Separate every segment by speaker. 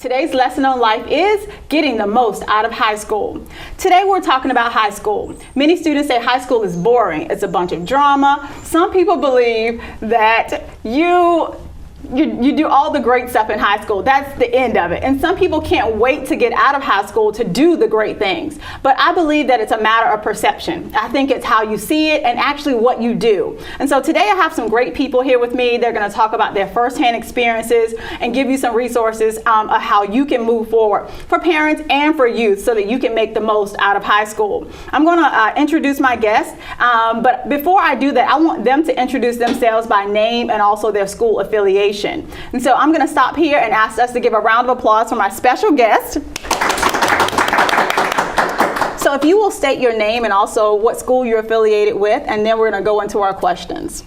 Speaker 1: Today's lesson on life is getting the most out of high school. Today we're talking about high school. Many students say high school is boring. It's a bunch of drama. Some people believe that you do all the great stuff in high school. That's the end of it. And some people can't wait to get out of high school to do the great things. But I believe that it's a matter of perception. I think it's how you see it and actually what you do. And so today I have some great people here with me. They're going to talk about their firsthand experiences and give you some resources of how you can move forward for parents and for youth so that you can make the most out of high school. I'm going to introduce my guests. But before I do that, I want them to introduce themselves by name and also their school affiliation. And so I'm going to stop here and ask us to give a round of applause for my special guest. So if you will state your name and also what school you're affiliated with, and then we're going to go into our questions.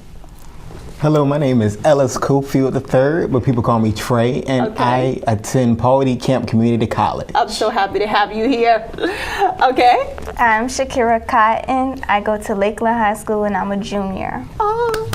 Speaker 2: Hello, my name is Ellis Cofield III, but people call me Trey, and I attend Pauley Camp Community College.
Speaker 1: I'm so happy to have you here. Okay.
Speaker 3: I'm Shakira Cotton. I go to Lakeland High School, and I'm a junior.
Speaker 1: Oh.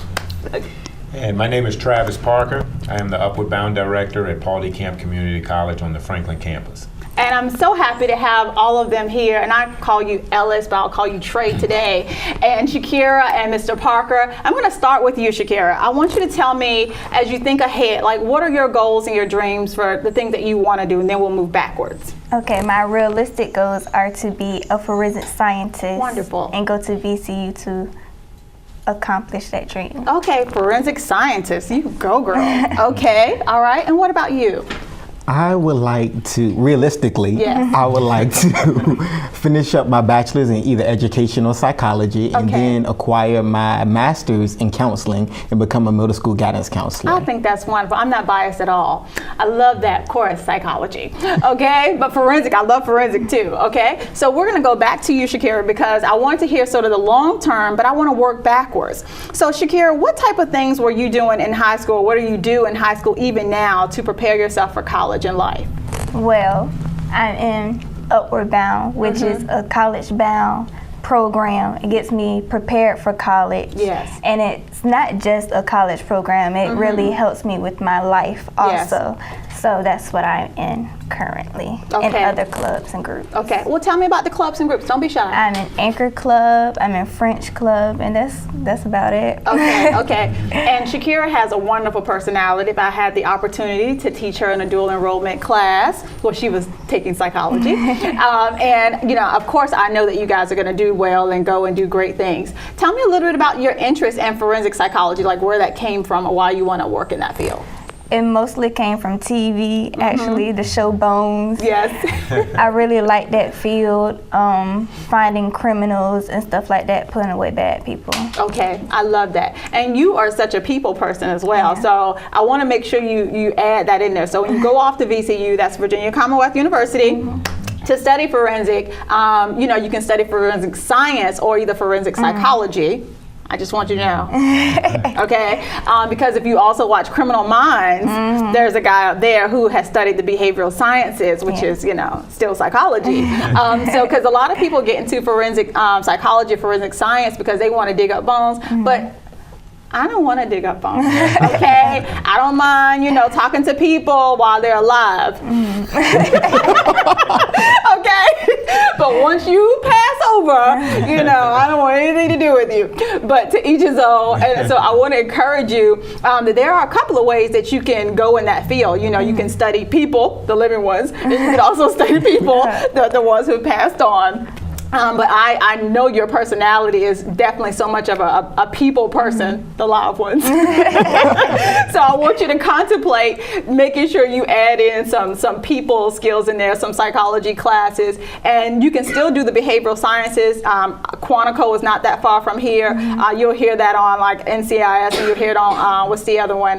Speaker 4: And my name is Travis Parker. I am the Upward Bound Director at Pauley Camp Community College on the Franklin campus.
Speaker 1: And I'm so happy to have all of them here. And I call you Ellis, but I'll call you Trey today. And Shakira and Mr. Parker, I'm going to start with you, Shakira. I want you to tell me, as you think ahead, like what are your goals and your dreams for the things that you want to do? And then we'll move backwards.
Speaker 3: Okay, my realistic goals are to be a forensic scientist.
Speaker 1: Wonderful. And
Speaker 3: go to VCU to accomplish that dream.
Speaker 1: Okay, forensic scientist. You go, girl. Okay, all right. And what about you?
Speaker 2: I would like to, realistically, I would like to finish up my bachelor's in either education or psychology and then acquire my master's in counseling and become a middle school guidance counselor.
Speaker 1: I think that's wonderful. I'm not biased at all. I love that. Of course, psychology. Okay, but forensic, I love forensic too. Okay, so we're going to go back to you, Shakira, because I want to hear sort of the long term, but I want to work backwards. So Shakira, what type of things were you doing in high school? What do you do in high school even now to prepare yourself for college in life?
Speaker 3: Well, I'm in Upward Bound, which is a college-bound program. It gets me prepared for college.
Speaker 1: Yes.
Speaker 3: And it's not just a college program. It really helps me with my life also. Yes. So that's what I'm in currently in other clubs and groups.
Speaker 1: Okay. Well, tell me about the clubs and groups. Don't be shy.
Speaker 3: I'm in Anchor Club, I'm in French Club, and that's about it.
Speaker 1: Okay. And Shakira has a wonderful personality. If I had the opportunity to teach her in a dual enrollment class, well, she was taking psychology. And, you know, of course, I know that you guys are going to do well and go and do great things. Tell me a little bit about your interest in forensic psychology, like where that came from or why you want to work in that field.
Speaker 3: It mostly came from TV, actually, the show Bones.
Speaker 1: Yes.
Speaker 3: I really like that field, finding criminals and stuff like that, putting away bad people.
Speaker 1: Okay, I love that. And you are such a people person as well, so I want to make sure you add that in there. So when you go off to VCU, that's Virginia Commonwealth University, to study forensic, you know, you can study forensic science or either forensic psychology. I just want you to know, okay? Because if you also watch Criminal Minds, there's a guy out there who has studied the behavioral sciences, which is, you know, still psychology. So, because a lot of people get into forensic psychology, forensic science because they want to dig up bones, but I don't want to dig up bones, okay? I don't mind, you know, talking to people while they're alive. Okay? But once you pass over, you know, I don't want anything to do with you. But to each his own. And so I want to encourage you that there are a couple of ways that you can go in that field. You know, you can study people, the living ones, and you can also study people, the ones who passed on. But I know your personality is definitely so much of a people person, the live ones. So I want you to contemplate making sure you add in some people skills in there, some psychology classes, and you can still do the behavioral sciences. Quantico is not that far from here. You'll hear that on like NCIS, and you'll hear it on, what's the other one?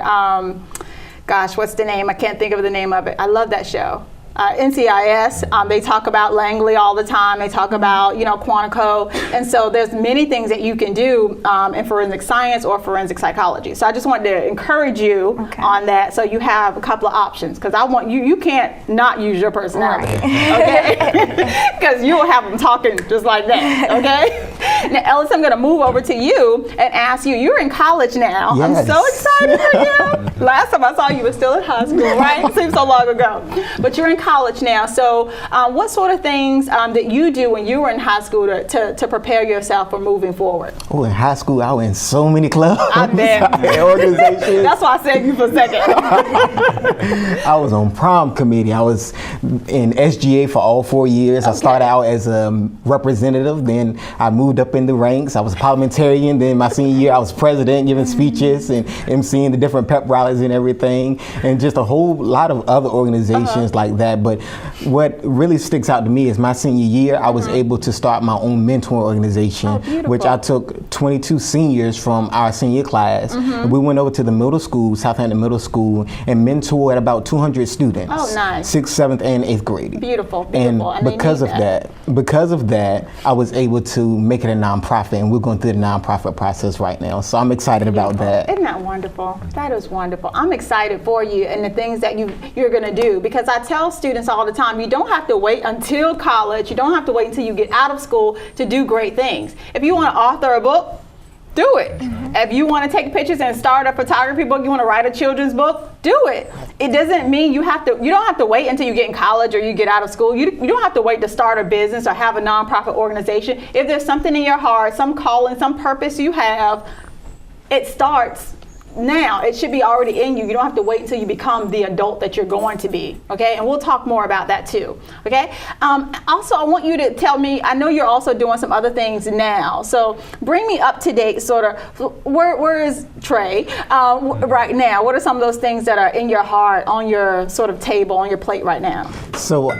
Speaker 1: Gosh, what's the name? I can't think of the name of it. I love that show. NCIS. They talk about Langley all the time. They talk about, Quantico. And so there's many things that you can do in forensic science or forensic psychology. So I just wanted to encourage you on that, so you have a couple of options, because I want you can't not use your personality, okay? Because you will have them talking just like that, okay? Now, Ellis, I'm going to move over to you and ask you, you're in college now.
Speaker 2: Yes.
Speaker 1: I'm so excited for you. Last time I saw you was still in high school, right? It seems so long ago. But you're in college now. So what sort of things that you do when you were in high school to prepare yourself for moving forward?
Speaker 2: Oh, in high school, I was in so many clubs.
Speaker 1: I bet.
Speaker 2: Organizations.
Speaker 1: That's why I saved you for a second.
Speaker 2: I was on prom committee. I was in SGA for all 4 years. I started out as a representative. Then I moved up in the ranks. I was a parliamentarian. Then my senior year, I was president, giving speeches and emceeing the different pep rallies and everything, and just a whole lot of other organizations like that. But what really sticks out to me is my senior year, I was able to start my own mentor organization, which I took 22 seniors from our senior class. And we went over to the middle school, Southampton Middle School, and mentored about 200 students.
Speaker 1: Oh, nice.
Speaker 2: 6th, 7th, and 8th grade.
Speaker 1: Beautiful.
Speaker 2: And because of that, I was able to make it a nonprofit, and we're going through the nonprofit process right now. So I'm excited about that.
Speaker 1: Isn't that wonderful? That is wonderful. I'm excited for you and the things that you're going to do, because I tell students all the time, you don't have to wait until college. You don't have to wait until you get out of school to do great things. If you want to author a book, do it. If you want to take pictures and start a photography book, you want to write a children's book, do it. It doesn't mean you don't have to wait until you get in college or you get out of school. You don't have to wait to start a business or have a nonprofit organization. If there's something in your heart, some calling, some purpose you have, it starts now. It should be already in you. You don't have to wait until you become the adult that you're going to be, okay? And we'll talk more about that too, okay? Also, I want you to tell me, I know you're also doing some other things now, so bring me up to date, sort of, where is Trey right now? What are some of those things that are in your heart, on your sort of table, on your plate right now?
Speaker 2: So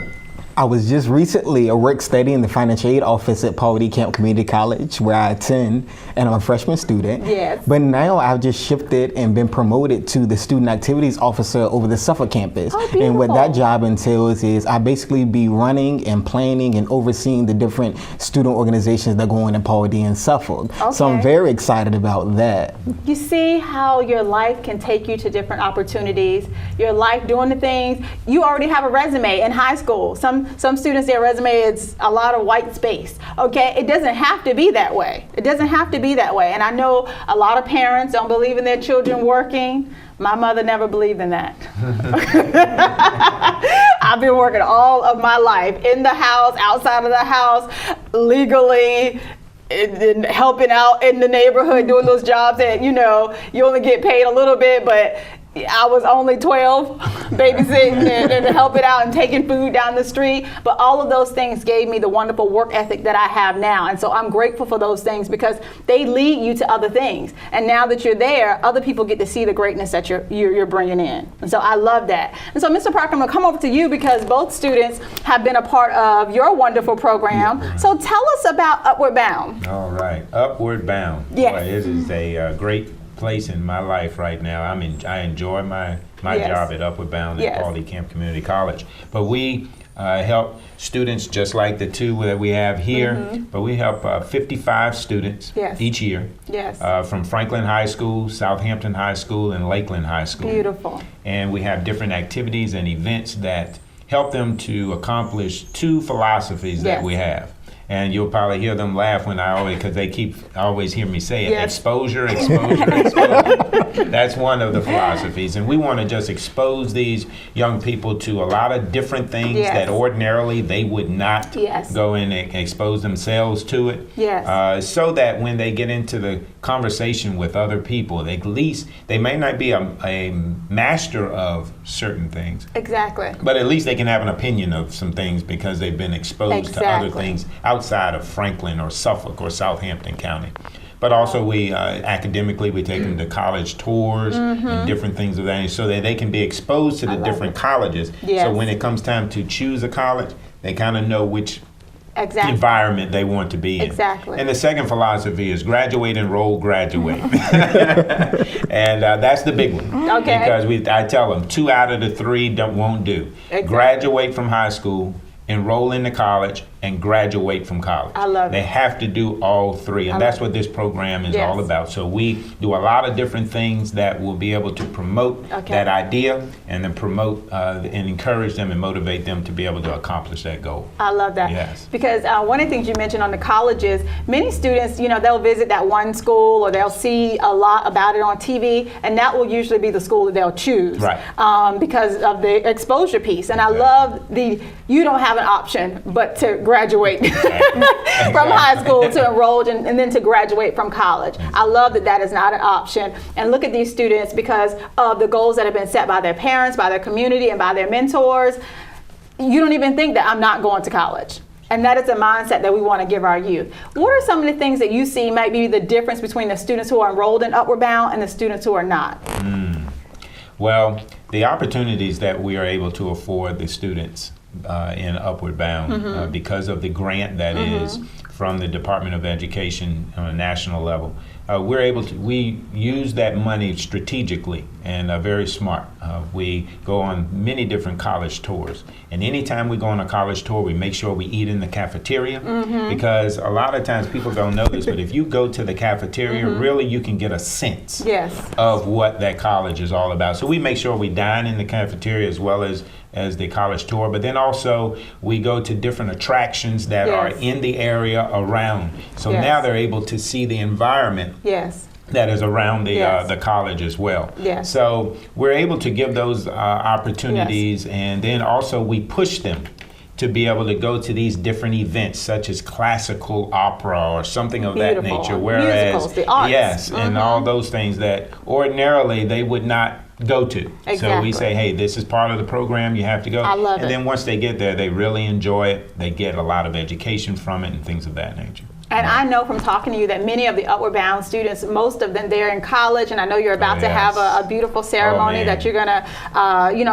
Speaker 2: I was just recently a work study in the financial aid office at Paul D. Camp Community College, where I attend, and I'm a freshman student.
Speaker 1: Yes.
Speaker 2: But now I've just shifted and been promoted to the student activities officer over the Suffolk campus.
Speaker 1: Oh, beautiful.
Speaker 2: And what that job entails is I basically be running and planning and overseeing the different student organizations that go on in Paul D. and Suffolk.
Speaker 1: Okay.
Speaker 2: So I'm very excited about that.
Speaker 1: You see how your life can take you to different opportunities, your life doing the things. You already have a resume in high school. Some students, their resume is a lot of white space, okay? It doesn't have to be that way. It doesn't have to be that way. And I know a lot of parents don't believe in their children working. My mother never believed in that. I've been working all of my life, in the house, outside of the house, legally, and helping out in the neighborhood, doing those jobs that, you only get paid a little bit, but I was only 12, babysitting and helping out and taking food down the street. But all of those things gave me the wonderful work ethic that I have now. And so I'm grateful for those things, because they lead you to other things. And now that you're there, other people get to see the greatness that you're bringing in. And so I love that. And so, Mr. Parker, I'm going to come over to you, because both students have been a part of your wonderful program. So tell us about Upward Bound.
Speaker 4: All right. Upward Bound.
Speaker 1: Yes.
Speaker 4: Boy, it is a great place in my life right now. I enjoy my job at Upward Bound at Paul D. Camp Community College. But we help students just like the two that we have here, but we help 55 students each year from Franklin High School, Southampton High School, and Lakeland High School.
Speaker 1: Beautiful.
Speaker 4: And we have different activities and events that help them to accomplish two philosophies that we have. And you'll probably hear them laugh because they always hear me say it. Exposure, exposure, exposure. That's one of the philosophies. And we want to just expose these young people to a lot of different things that ordinarily they would not go and expose themselves to it. So that when they get into the conversation with other people, at least they may not be a master of certain things.
Speaker 1: Exactly.
Speaker 4: But at least they can have an opinion of some things because they've been exposed to other things outside of Franklin or Suffolk or Southampton County. But also we academically we take them to college tours and different things of that, so that they can be exposed to the different colleges. So when it comes time to choose a college, they kind of know which environment they want to be in.
Speaker 1: Exactly.
Speaker 4: And the second philosophy is graduate, enroll, graduate. And that's the big one.
Speaker 1: Okay.
Speaker 4: Because I tell them 2 out of the 3 won't do.
Speaker 1: Exactly.
Speaker 4: Graduate from high school, enroll into college, and graduate from college.
Speaker 1: I love it.
Speaker 4: They have to do all 3, and that's what this program is all about. So we do a lot of different things that will be able to promote that idea, and then promote and encourage them and motivate them to be able to accomplish that goal.
Speaker 1: I love that.
Speaker 4: Yes.
Speaker 1: Because one of the things you mentioned on the colleges, many students, they'll visit that one school, or they'll see a lot about it on TV, and that will usually be the school that they'll choose.
Speaker 4: Right.
Speaker 1: Because of the exposure piece. And I love you don't have an option but to graduate from high school, to enroll, and then to graduate from college. I love that is not an option. And look at these students, because of the goals that have been set by their parents, by their community, and by their mentors. You don't even think that I'm not going to college. And that is a mindset that we want to give our youth. What are some of the things that you see might be the difference between the students who are enrolled in Upward Bound and the students who are not?
Speaker 4: Well, the opportunities that we are able to afford the students in Upward Bound because of the grant that is from the Department of Education on a national level, we use that money strategically and very smart. We go on many different college tours, and anytime we go on a college tour, we make sure we eat in the cafeteria, because a lot of times people don't know this, but if you go to the cafeteria, really you can get a sense of what that college is all about. So we make sure we dine in the cafeteria as well as the college tour, but then also we go to different attractions that are in the area around. So now they're able to see the environment that is around the college as well. So we're able to give those opportunities, and then also we push them to be able to go to these different events, such as classical opera or something of that nature. Whereas,
Speaker 1: musicals, the arts.
Speaker 4: and all those things that ordinarily they would not go to. So we say, hey, this is part of the program, you have to go.
Speaker 1: I love it.
Speaker 4: And then once they get there, they really enjoy it. They get a lot of education from it and things of that nature.
Speaker 1: And I know from talking to you that many of the Upward Bound students, most of them, they're in college, and I know you're about to have a beautiful ceremony that you're gonna,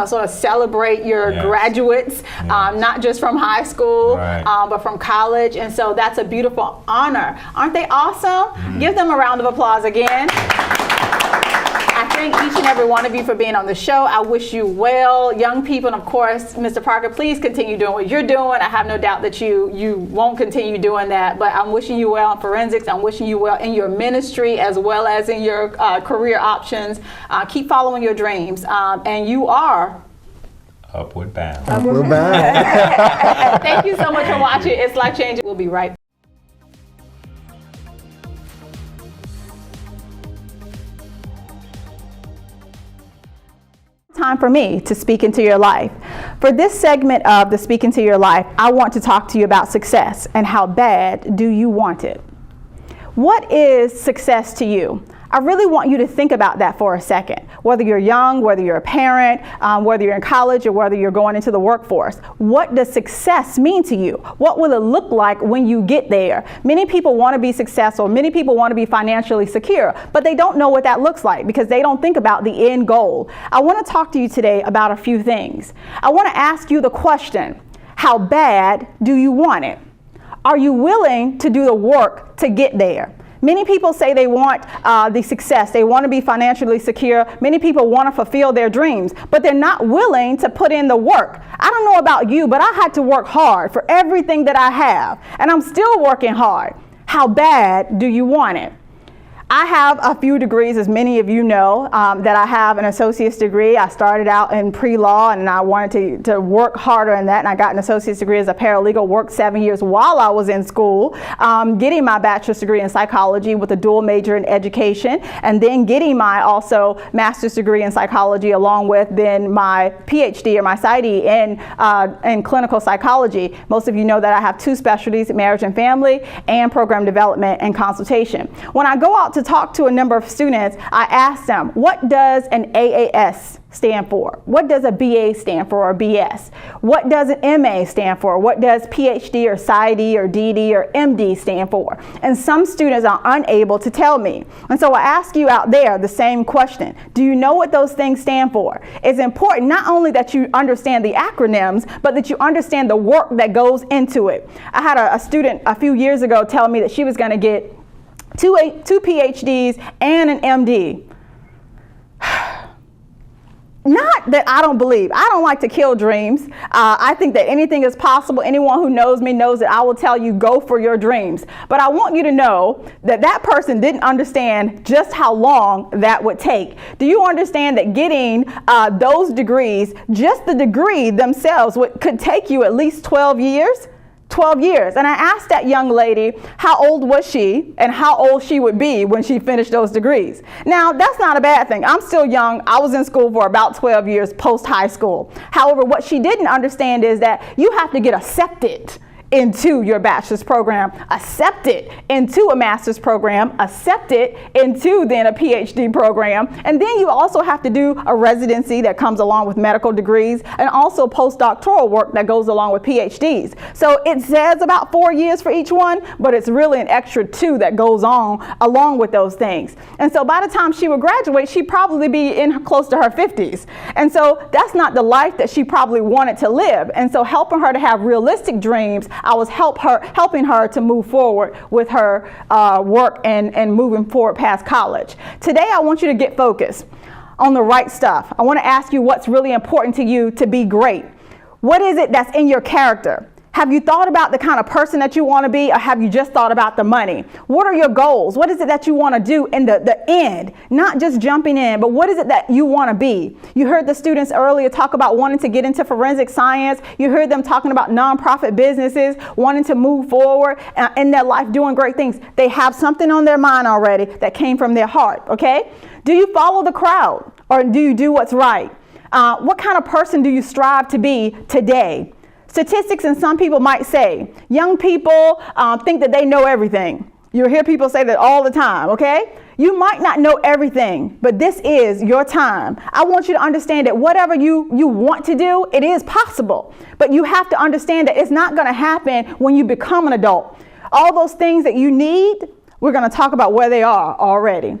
Speaker 1: sort of celebrate your graduates, not just from high school, but from college. And so that's a beautiful honor. Aren't they awesome? Give them a round of applause again. I thank each and every one of you for being on the show. I wish you well. Young people, and of course, Mr. Parker, please continue doing what you're doing. I have no doubt that you won't continue doing that, but I'm wishing you well in forensics. I'm wishing you well in your ministry as well as in your career options. Keep following your dreams, and you are
Speaker 4: Upward Bound.
Speaker 2: Upward Bound.
Speaker 1: Thank you so much for watching. It's Life Changing. We'll be right back. Time for me to speak into your life. For this segment of the Speak Into Your Life, I want to talk to you about success and how bad do you want it? What is success to you? I really want you to think about that for a second. Whether you're young, whether you're a parent, whether you're in college, or whether you're going into the workforce, what does success mean to you? What will it look like when you get there? Many people want to be successful. Many people want to be financially secure, but they don't know what that looks like because they don't think about the end goal. I want to talk to you today about a few things. I want to ask you the question, how bad do you want it? Are you willing to do the work to get there? Many people say they want the success. They want to be financially secure. Many people want to fulfill their dreams, but they're not willing to put in the work. I don't know about you, but I had to work hard for everything that I have, and I'm still working hard. How bad do you want it? I have a few degrees, as many of you know, that I have an associate's degree. I started out in pre-law, and I wanted to work harder in that, and I got an associate's degree as a paralegal, worked 7 years while I was in school, getting my bachelor's degree in psychology with a dual major in education, and then getting my also master's degree in psychology along with then my PhD or my PsyD in clinical psychology. Most of you know that I have 2 specialties, marriage and family, and program development and consultation. When I go out to to talk to a number of students, I asked them, what does an AAS stand for? What does a BA stand for, or BS? What does an MA stand for? What does PhD or PsyD or DD or MD stand for? And some students are unable to tell me. And so I ask you out there the same question. Do you know what those things stand for? It's important not only that you understand the acronyms, but that you understand the work that goes into it. I had a student a few years ago tell me that she was going to get two PhDs and an MD. Not that I don't believe. I don't like to kill dreams. I think that anything is possible. Anyone who knows me knows that I will tell you, go for your dreams. But I want you to know that that person didn't understand just how long that would take. Do you understand that getting those degrees, just the degree themselves, could take you at least 12 years? 12 years. And I asked that young lady how old was she and how old she would be when she finished those degrees. Now, that's not a bad thing. I'm still young. I was in school for about 12 years post high school. However, what she didn't understand is that you have to get accepted into your bachelor's program, accepted into a master's program, accepted into then a PhD program, and then you also have to do a residency that comes along with medical degrees, and also postdoctoral work that goes along with PhDs. So it says about 4 years for each one, but it's really an extra 2 that goes on along with those things. And so by the time she would graduate, she'd probably be in close to her 50s. And so that's not the life that she probably wanted to live. And so helping her to have realistic dreams, I was helping her to move forward with her work and moving forward past college. Today, I want you to get focused on the right stuff. I want to ask you what's really important to you to be great. What is it that's in your character? Have you thought about the kind of person that you want to be, or have you just thought about the money? What are your goals? What is it that you want to do in the end? Not just jumping in, but what is it that you want to be? You heard the students earlier talk about wanting to get into forensic science. You heard them talking about nonprofit businesses, wanting to move forward in their life, doing great things. They have something on their mind already that came from their heart, okay? Do you follow the crowd, or do you do what's right? What kind of person do you strive to be today? Statistics, and some people might say, young people think that they know everything. You hear people say that all the time, okay? You might not know everything, but this is your time. I want you to understand that whatever you want to do, it is possible. But you have to understand that it's not going to happen when you become an adult. All those things that you need, we're going to talk about where they are already.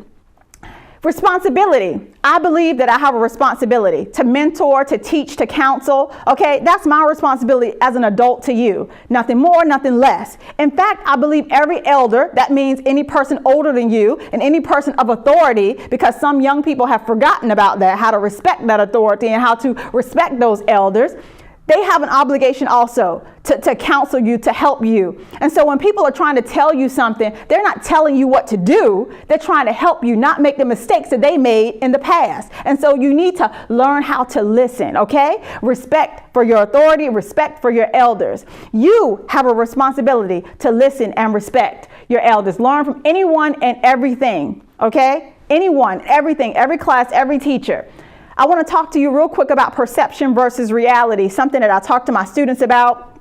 Speaker 1: Responsibility. I believe that I have a responsibility to mentor, to teach, to counsel. Okay, that's my responsibility as an adult to you. Nothing more, nothing less. In fact, I believe every elder, that means any person older than you and any person of authority, because some young people have forgotten about that, how to respect that authority and how to respect those elders. They have an obligation also to counsel you, to help you. And so when people are trying to tell you something, they're not telling you what to do. They're trying to help you not make the mistakes that they made in the past. And so you need to learn how to listen, okay? Respect for your authority, respect for your elders. You have a responsibility to listen and respect your elders. Learn from anyone and everything, okay? Anyone, everything, every class, every teacher. I want to talk to you real quick about perception versus reality, something that I talk to my students about.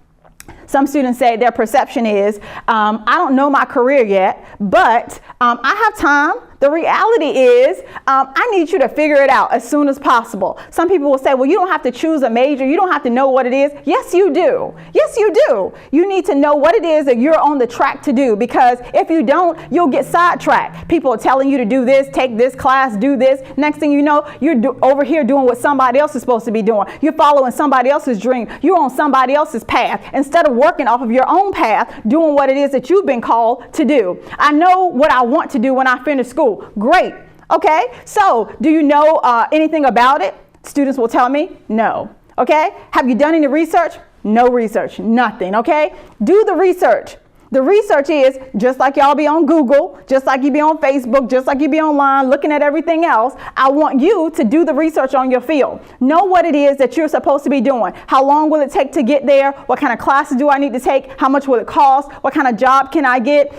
Speaker 1: Some students say their perception is, I don't know my career yet, but I have time. The reality is, I need you to figure it out as soon as possible. Some people will say, well, you don't have to choose a major. You don't have to know what it is. Yes, you do. Yes, you do. You need to know what it is that you're on the track to do, because if you don't, you'll get sidetracked. People are telling you to do this, take this class, do this. Next thing you know, you're over here doing what somebody else is supposed to be doing. You're following somebody else's dream. You're on somebody else's path instead of working off of your own path, doing what it is that you've been called to do. I know what I want to do when I finish school. Great. Okay. So do you know anything about it? Students will tell me no. Okay. Have you done any research? No research. Nothing. Okay. Do the research. The research is just like y'all be on Google, just like you be on Facebook, just like you be online looking at everything else. I want you to do the research on your field. Know what it is that you're supposed to be doing. How long will it take to get there? What kind of classes do I need to take? How much will it cost? What kind of job can I get?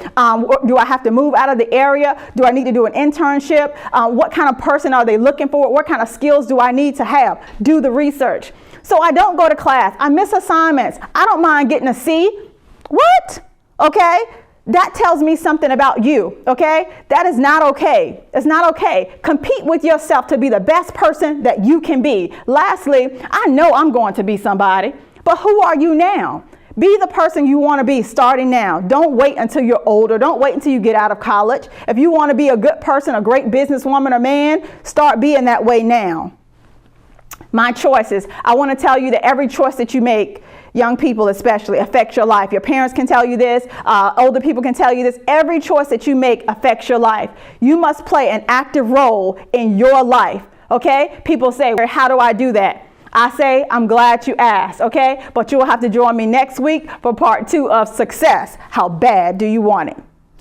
Speaker 1: Do I have to move out of the area? Do I need to do an internship? What kind of person are they looking for? What kind of skills do I need to have? Do the research. So I don't go to class. I miss assignments. I don't mind getting a C. What? Okay, that tells me something about you, okay? That is not okay. It's not okay. Compete with yourself to be the best person that you can be. Lastly, I know I'm going to be somebody, but who are you now? Be the person you want to be starting now. Don't wait until you're older. Don't wait until you get out of college. If you want to be a good person, a great businesswoman or man, start being that way now. My choices. I want to tell you that every choice that you make, young people especially, affects your life. Your parents can tell you this. Older people can tell you this. Every choice that you make affects your life. You must play an active role in your life, okay? People say, how do I do that? I say, I'm glad you asked, okay? But you'll have to join me next week for part 2 of Success. How bad do you want it?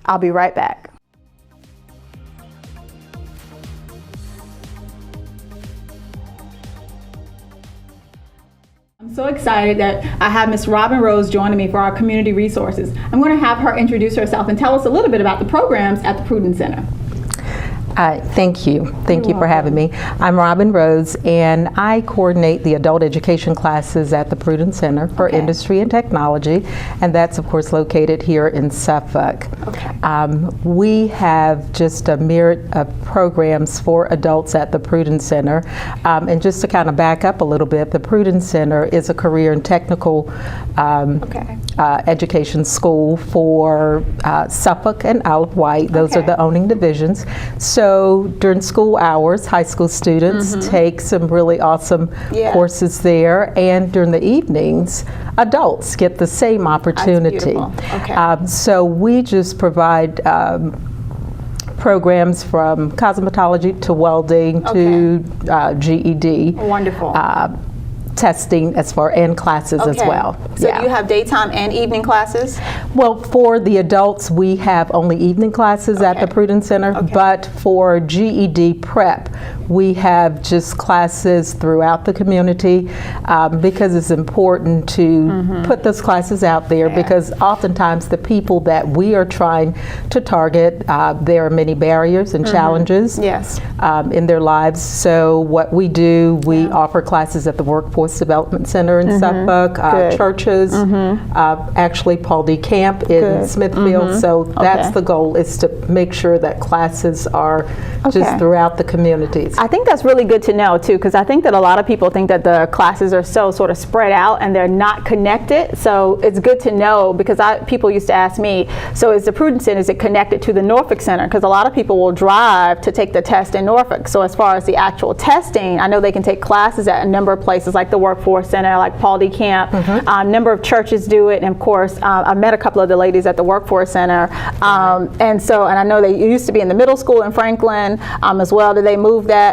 Speaker 1: I'll be right back. I'm so excited that I have Miss Robin Rose joining me for our community resources. I'm going to have her introduce herself and tell us a little bit about the programs at the Prudence Center.
Speaker 5: Thank you. Thank you for having me. I'm Robin Rose, and I coordinate the adult education classes at the Prudence Center for Industry and Technology, and that's, of course, located here in Suffolk. We have just a myriad of programs for adults at the Prudence Center. And just to kind of back up a little bit, the Prudence Center is a career and technical education school for Suffolk and Isle of Wight. Those are the owning divisions. So during school hours, high school students take some really awesome courses there, and during the evenings, adults get the same opportunity. So we just provide programs from cosmetology to welding to GED.
Speaker 1: Wonderful.
Speaker 5: Testing as far and classes as well.
Speaker 1: So do you have daytime and evening classes?
Speaker 5: Well, for the adults, we have only evening classes at the Prudence Center, but for GED prep, we have just classes throughout the community because it's important to put those classes out there because oftentimes the people that we are trying to target, there are many barriers and challenges in their lives. So what we do, we offer classes at the Workforce Development Center in Suffolk, churches, actually Paul D. Camp in Smithfield. So that's the goal, is to make sure that classes are just throughout the communities.
Speaker 1: I think that's really good to know too, because I think that a lot of people think that the classes are so sort of spread out and they're not connected. So it's good to know, because people used to ask me, so is the Prudence Center, is it connected to the Norfolk Center? Because a lot of people will drive to take the test in Norfolk. So as far as the actual testing, I know they can take classes at a number of places like the Workforce Center, like Paul D. Camp. A number of churches do it, and of course I met a couple of the ladies at the Workforce Center, and I know they used to be in the middle school in Franklin as well. Did they move that?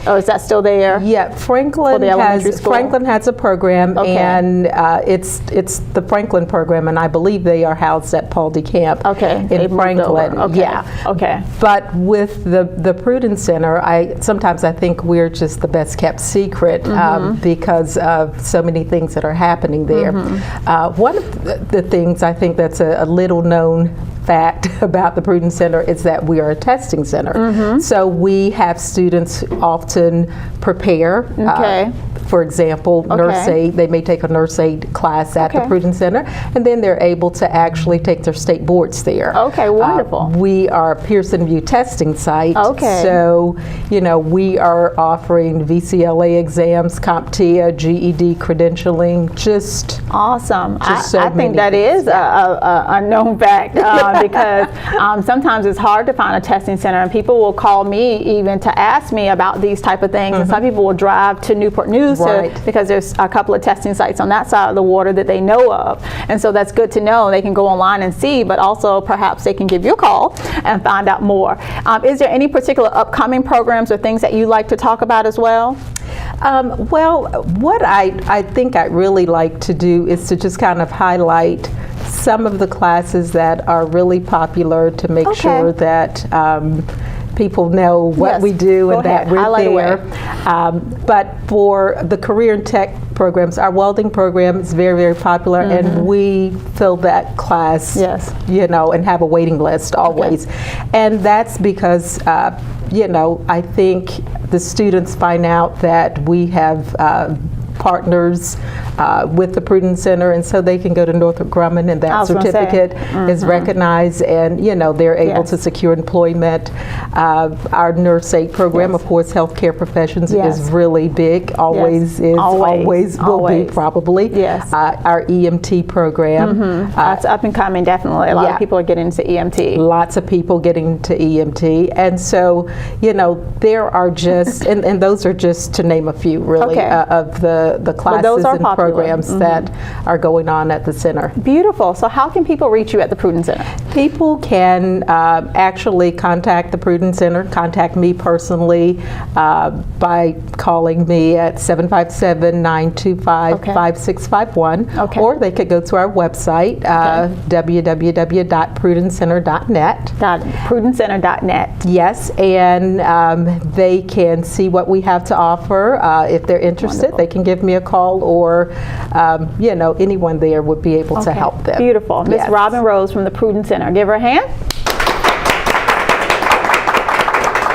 Speaker 1: Oh, is that still there?
Speaker 5: Yeah, Franklin has a program, and it's the Franklin program, and I believe they are housed at Paul D. Camp in Franklin. But with the Prudence Center, sometimes I think we're just the best kept secret because of so many things that are happening there. One of the things I think that's a little known fact about the Prudence Center is that we are a testing center. So we have students often prepare. For example, nurse aid, they may take a nurse aid class at the Prudence Center, and then they're able to actually take their state boards there.
Speaker 1: Wonderful.
Speaker 5: We are a Pearson VUE testing site, so we are offering VCLA exams, CompTIA, GED credentialing, just
Speaker 1: awesome.
Speaker 5: Just
Speaker 1: I think that is a known fact because sometimes it's hard to find a testing center, and people will call me even to ask me about these type of things, and some people will drive to Newport News because there's a couple of testing sites on that side of the water that they know of, and so that's good to know. They can go online and see, but also perhaps they can give you a call and find out more. Is there any particular upcoming programs or things that you'd like to talk about as well?
Speaker 5: Well, what I think I'd really like to do is to just kind of highlight some of the classes that are really popular to make sure that people know what we do and that we're there. But for the career and tech programs, our welding program is very, very popular, and we fill that class, and have a waiting list always. And that's because, I think the students find out that we have partners with the Prudence Center, and so they can go to Northrop Grumman, and that certificate is recognized, and they're able to secure employment. Our nurse aid program, of course, healthcare professions is really big. Always is. Always will be probably. Yes. Our EMT program.
Speaker 1: That's up and coming, definitely. A lot of people are getting into EMT.
Speaker 5: Lots of people getting to EMT, and so there are just and those are just to name a few, really, of the classes and programs that are going on at the center.
Speaker 1: Beautiful. So how can people reach you at the Prudence Center?
Speaker 5: People can actually contact the Prudence Center, contact me personally by calling me at 757-925-5651, or they could go to our website, www.prudencecenter.net.
Speaker 1: Prudencecenter.net.
Speaker 5: Yes, and they can see what we have to offer. If they're interested, they can give me a call, or anyone there would be able to help them.
Speaker 1: Beautiful. Miss Robin Rose from the Prudence Center. Give her a hand.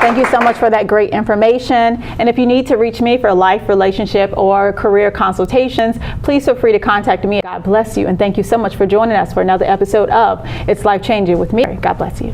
Speaker 1: Thank you so much for that great information. And if you need to reach me for life, relationship, or career consultations, please feel free to contact me. God bless you, and thank you so much for joining us for another episode of It's Life Changing with me. God bless you.